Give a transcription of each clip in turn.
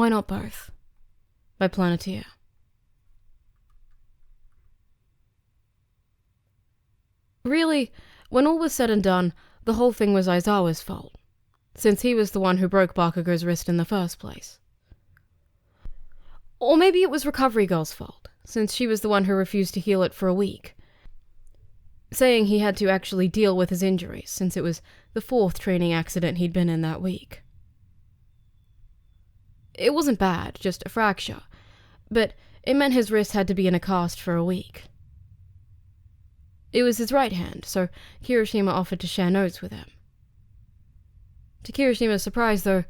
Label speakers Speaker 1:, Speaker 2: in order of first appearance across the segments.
Speaker 1: Why Not Both? By Planeteer. Really, when all was said and done, the whole thing was Aizawa's fault, since he was the one who broke Bakugou's wrist in the first place. Or maybe it was Recovery Girl's fault, since she was the one who refused to heal it for a week, saying he had to actually deal with his injuries, since it was the 4th training accident he'd been in that week. It wasn't bad, just a fracture, but it meant his wrist had to be in a cast for a week. It was his right hand, so Kirishima offered to share notes with him. To Kirishima's surprise, though,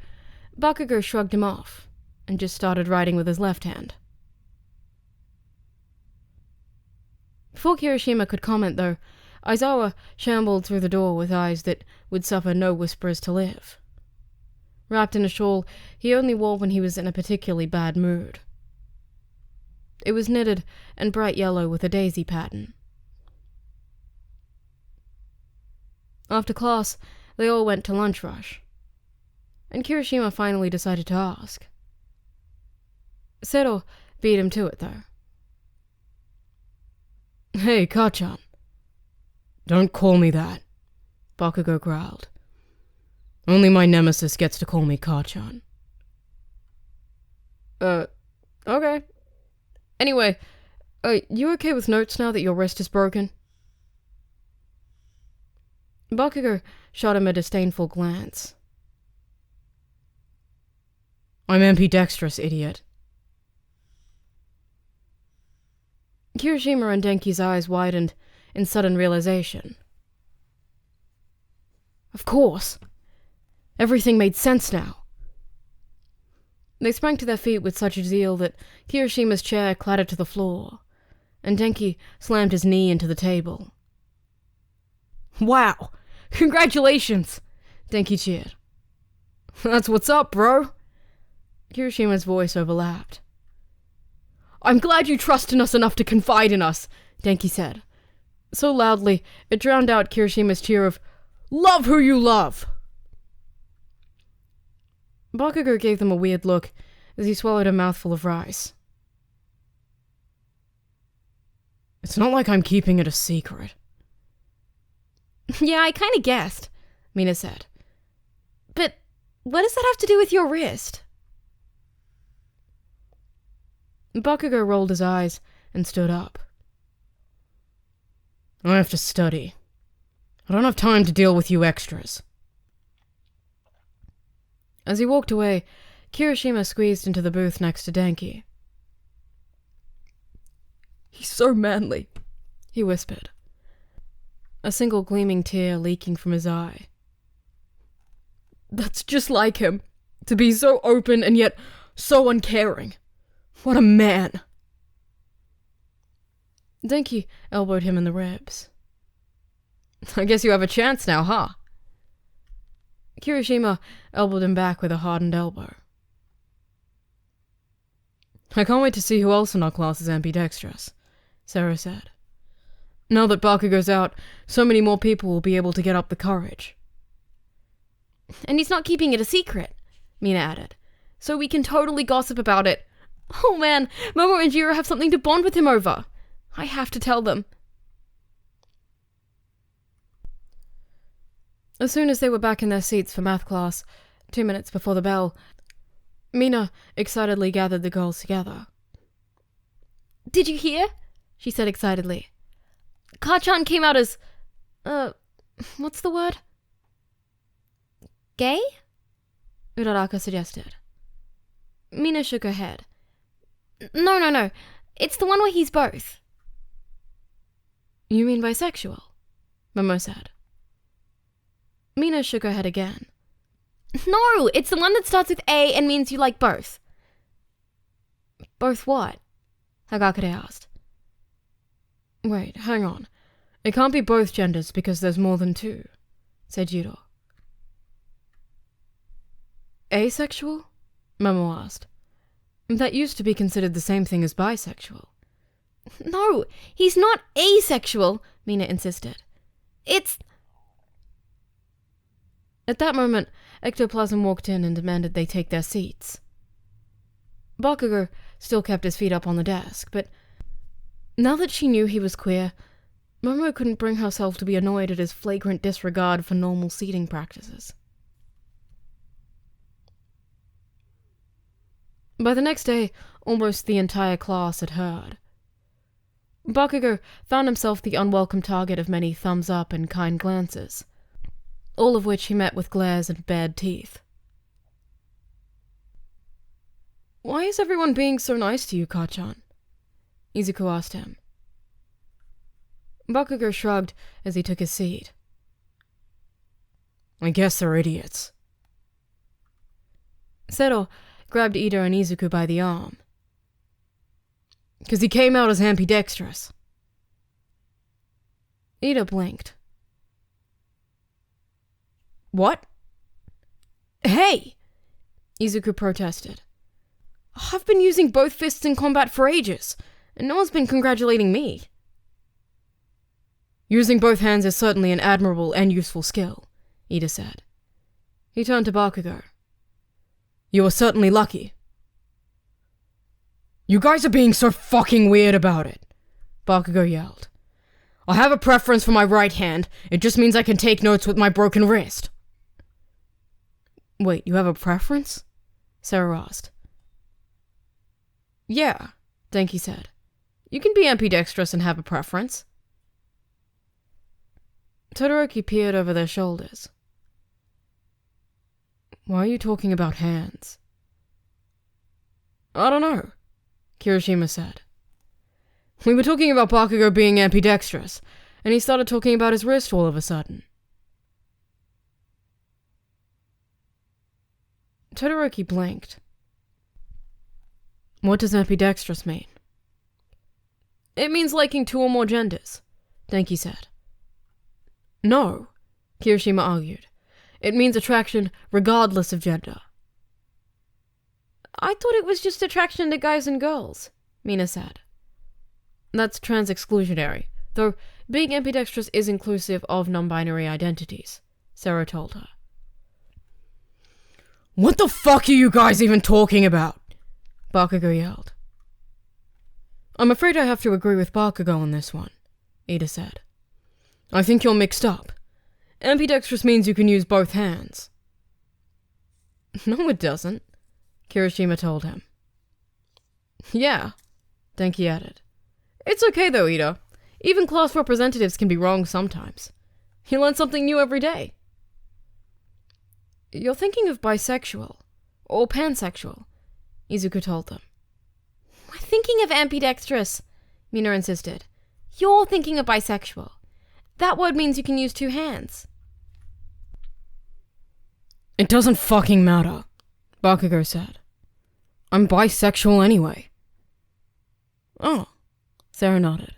Speaker 1: Bakugou shrugged him off and just started writing with his left hand. Before Kirishima could comment, though, Aizawa shambled through the door with eyes that would suffer no whisperers to live. Wrapped in a shawl he only wore when he was in a particularly bad mood. It was knitted and bright yellow with a daisy pattern. After class, they all went to lunch rush, and Kirishima finally decided to ask. Seto beat him to it, though.
Speaker 2: Hey, Ka-chan. Don't call me that, Bakugou growled. Only my nemesis gets to call me Ka-chan.
Speaker 1: Okay. Anyway, you okay with notes now that your wrist is broken? Bakugou shot him a disdainful glance.
Speaker 2: I'm ambidextrous, idiot.
Speaker 1: Kirishima and Denki's eyes widened in sudden realization. Of course. Everything made sense now. They sprang to their feet with such zeal that Kirishima's chair clattered to the floor, and Denki slammed his knee into the table.
Speaker 2: Wow! Congratulations! Denki cheered.
Speaker 1: That's what's up, bro! Kirishima's voice overlapped.
Speaker 2: I'm glad you trust in us enough to confide in us, Denki said, so loudly it drowned out Kirishima's cheer of, love who you love!
Speaker 1: Bakugou gave them a weird look as he swallowed a mouthful of rice.
Speaker 2: It's not like I'm keeping it a secret.
Speaker 1: Yeah, I kinda guessed, Mina said. But what does that have to do with your wrist? Bakugou rolled his eyes and stood up.
Speaker 2: I have to study. I don't have time to deal with you extras.
Speaker 1: As he walked away, Kirishima squeezed into the booth next to Denki.
Speaker 2: He's so manly,
Speaker 1: he whispered, a single gleaming tear leaking from his eye.
Speaker 2: That's just like him, to be so open and yet so uncaring. What a man!
Speaker 1: Denki elbowed him in the ribs.
Speaker 2: I guess you have a chance now, huh?
Speaker 1: Kirishima elbowed him back with a hardened elbow.
Speaker 2: I can't wait to see who else in our class is ambidextrous, Sarah said. Now that Bakugou's out, so many more people will be able to get up the courage.
Speaker 1: And he's not keeping it a secret, Mina added, so we can totally gossip about it. Oh man, Momo and Jiro have something to bond with him over. I have to tell them. As soon as they were back in their seats for math class, 2 minutes before the bell, Mina excitedly gathered the girls together. Did you hear? She said excitedly. Ka-chan came out as... what's the word? Gay? Uraraka suggested. Mina shook her head. No. It's the one where he's both. You mean bisexual? Momo said. Mina shook her head again. No, it's the one that starts with A and means you like both. Both what? Hagakure asked.
Speaker 2: Wait, hang on. It can't be both genders because there's more than two, said Jiro.
Speaker 1: Asexual?
Speaker 2: Momo asked. That used to be considered the same thing as bisexual.
Speaker 1: No, he's not asexual, Mina insisted. It's... At that moment, Ectoplasm walked in and demanded they take their seats. Bakugou still kept his feet up on the desk, but now that she knew he was queer, Momo couldn't bring herself to be annoyed at his flagrant disregard for normal seating practices. By the next day, almost the entire class had heard. Bakugou found himself the unwelcome target of many thumbs up and kind glances, all of which he met with glares and bared teeth. "Why is everyone being so nice to you, Ka-chan?" Izuku asked him. Bakugou shrugged as he took his seat. "I guess they're idiots." Seto grabbed Ida and Izuku by the arm. "'Cause he came out as ambidextrous." Ida blinked. "What?" "Hey!" Izuku protested. "I've been using both fists in combat for ages, and no one's been congratulating me." "Using both hands is certainly an admirable and useful skill," Ida said. He turned to Bakugou. "You were certainly lucky." "You guys are being so fucking weird about it," Bakugou yelled. "I have a preference for my right hand. It just means I can take notes with my broken wrist." "Wait, you have a preference?" Sarah asked. "Yeah," Denki said. "You can be ambidextrous and have a preference." Todoroki peered over their shoulders. "Why are you talking about hands?" "I don't know," Kirishima said. "We were talking about Bakugou being ambidextrous, and he started talking about his wrist all of a sudden." Todoroki blinked. "What does ambidextrous mean?" "It means liking two or more genders," Denki said. "No," Kirishima argued. "It means attraction regardless of gender." "I thought it was just attraction to guys and girls," Mina said. "That's trans-exclusionary, though being ambidextrous is inclusive of non-binary identities," Sarah told her. "What the fuck are you guys even talking about?" Bakugou yelled. "I'm afraid I have to agree with Bakugou on this one," Ida said. "I think you're mixed up. Ambidextrous means you can use both hands." "No, it doesn't," Kirishima told him. "Yeah," Denki added. "It's okay though, Ida. Even class representatives can be wrong sometimes. You learn something new every day." "You're thinking of bisexual, or pansexual," Izuku told them. "We're thinking of ambidextrous," Mina insisted. "You're thinking of bisexual. That word means you can use two hands." "It doesn't fucking matter," Bakugou said. "I'm bisexual anyway." "Oh," Sarah nodded.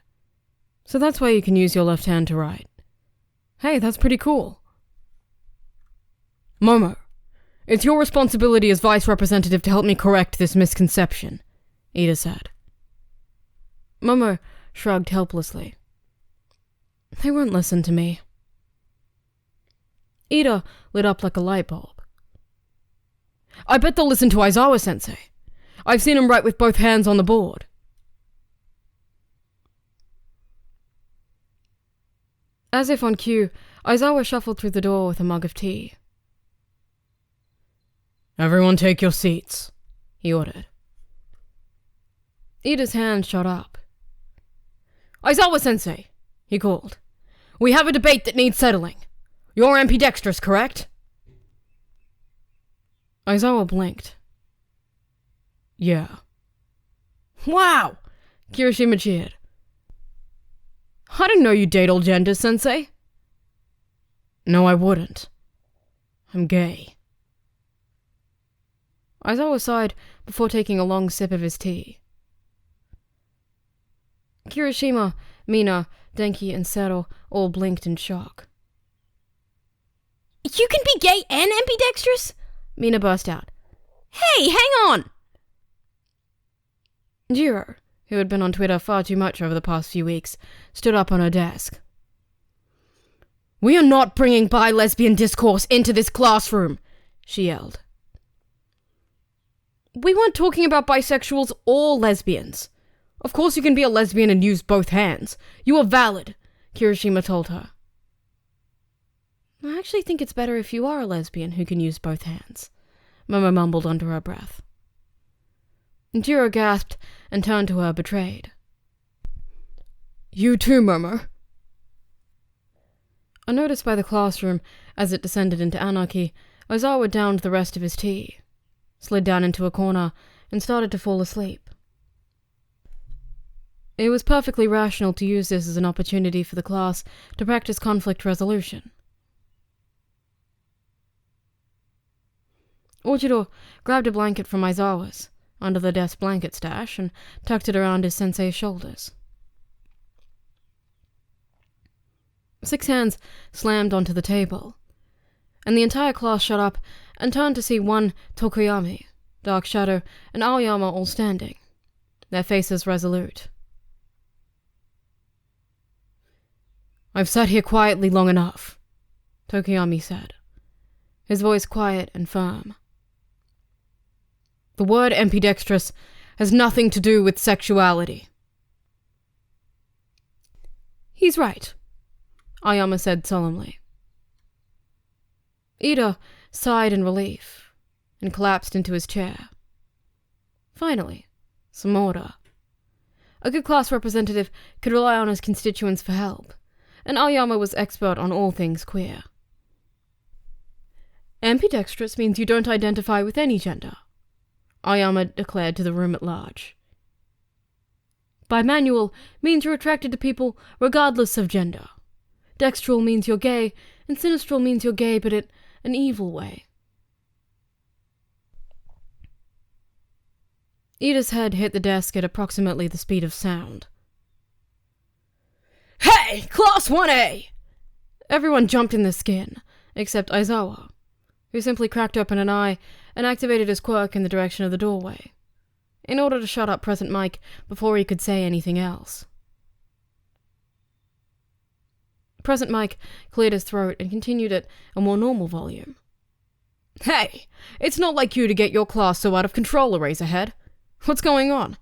Speaker 1: "So that's why you can use your left hand to write. Hey, that's pretty cool." "Momo, it's your responsibility as vice representative to help me correct this misconception," Ida said. Momo shrugged helplessly. "They won't listen to me." Ida lit up like a light bulb. "I bet they'll listen to Aizawa-sensei. I've seen him write with both hands on the board." As if on cue, Aizawa shuffled through the door with a mug of tea. "Everyone take your seats," he ordered. Ida's hand shot up. "Aizawa-sensei," he called. "We have a debate that needs settling. You're ambidextrous, correct?" Aizawa blinked. "Yeah." "Wow!" Kirishima cheered. "I didn't know you date all genders, sensei." "No, I wouldn't. I'm gay." Aizawa sighed before taking a long sip of his tea. Kirishima, Mina, Denki, and Seto all blinked in shock. "You can be gay and ambidextrous?" Mina burst out. "Hey, hang on!" Jiro, who had been on Twitter far too much over the past few weeks, stood up on her desk. "We are not bringing bi-lesbian discourse into this classroom," she yelled.
Speaker 2: We weren't talking about bisexuals or lesbians. Of course you can be a lesbian and use both hands. You are valid, Kirishima told her.
Speaker 1: I actually think it's better if you are a lesbian who can use both hands, Momo mumbled under her breath. Jiro gasped and turned to her, betrayed.
Speaker 2: You too, Momo.
Speaker 1: Unnoticed by the classroom as it descended into anarchy, Aizawa downed the rest of his tea, slid down into a corner, and started to fall asleep. It was perfectly rational to use this as an opportunity for the class to practice conflict resolution. Ojiro grabbed a blanket from Aizawa's, under the desk blanket stash, and tucked it around his sensei's shoulders. 6 hands slammed onto the table, and the entire class shut up and turned to see one Tokoyami, Dark Shadow, and Aoyama all standing, their faces resolute.
Speaker 2: I've sat here quietly long enough,
Speaker 1: Tokoyami said, his voice quiet and firm.
Speaker 2: The word ambidextrous has nothing to do with sexuality.
Speaker 1: He's right, Aoyama said solemnly. Ida sighed in relief and collapsed into his chair. Finally, some order. A good class representative could rely on his constituents for help, and Aoyama was expert on all things queer. Ambidextrous means you don't identify with any gender, Aoyama declared to the room at large. Bimanual means you're attracted to people regardless of gender. Dextral means you're gay, and sinistral means you're gay but in an evil way. Ida's head hit the desk at approximately the speed of sound.
Speaker 2: Hey, Class 1A!
Speaker 1: Everyone jumped in their skin, except Aizawa, who simply cracked open an eye and activated his quirk in the direction of the doorway, in order to shut up Present Mike before he could say anything else. Present Mike cleared his throat and continued at a more normal volume.
Speaker 2: Hey, it's not like you to get your class so out of control, Eraserhead. What's going on?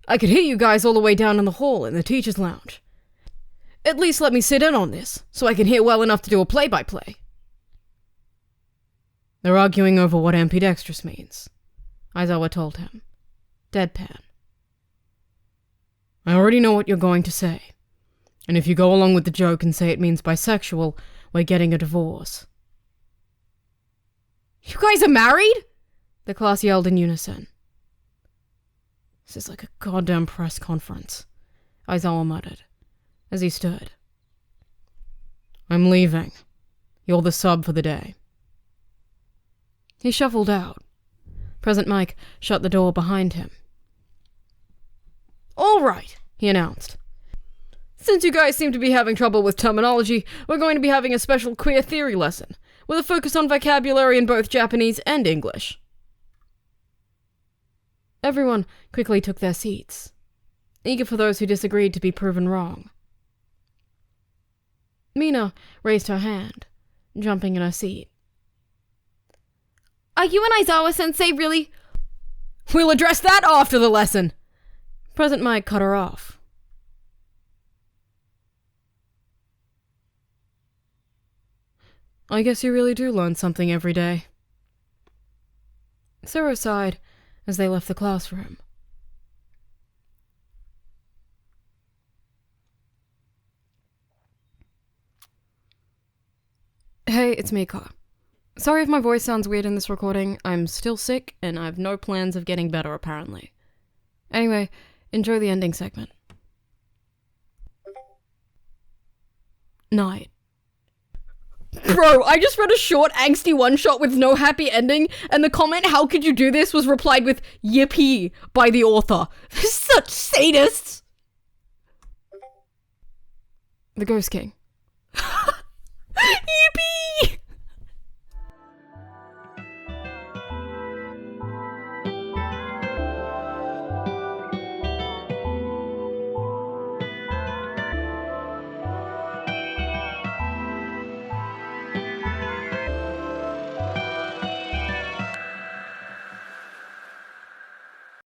Speaker 2: I could hear you guys all the way down in the hall in the teacher's lounge. At least let me sit in on this, so I can hear well enough to do a play-by-play.
Speaker 1: They're arguing over what ambidextrous means, Aizawa told him, deadpan.
Speaker 2: I already know what you're going to say, and if you go along with the joke and say it means bisexual, we're getting a divorce. You guys are married?
Speaker 1: The class yelled in unison.
Speaker 2: This is like a goddamn press conference, Aizawa muttered, as he stood. I'm leaving. You're the sub for the day.
Speaker 1: He shuffled out. Present Mike shut the door behind him.
Speaker 2: All right, he announced. Since you guys seem to be having trouble with terminology, we're going to be having a special queer theory lesson, with a focus on vocabulary in both Japanese and English.
Speaker 1: Everyone quickly took their seats, eager for those who disagreed to be proven wrong. Mina raised her hand, jumping in her seat.
Speaker 3: Are you and Aizawa-sensei really?
Speaker 2: We'll address that after the lesson!
Speaker 1: Present Mike cut her off. I guess you really do learn something every day. Zero sighed as they left the classroom. Hey, it's Mika. Sorry if my voice sounds weird in this recording. I'm still sick, and I have no plans of getting better, apparently. Anyway, enjoy the ending segment. Night.
Speaker 2: Bro, I just read a short, angsty one-shot with no happy ending, and the comment, "How could you do this?" was replied with "Yippee" by the author. Such sadists!
Speaker 1: The Ghost King.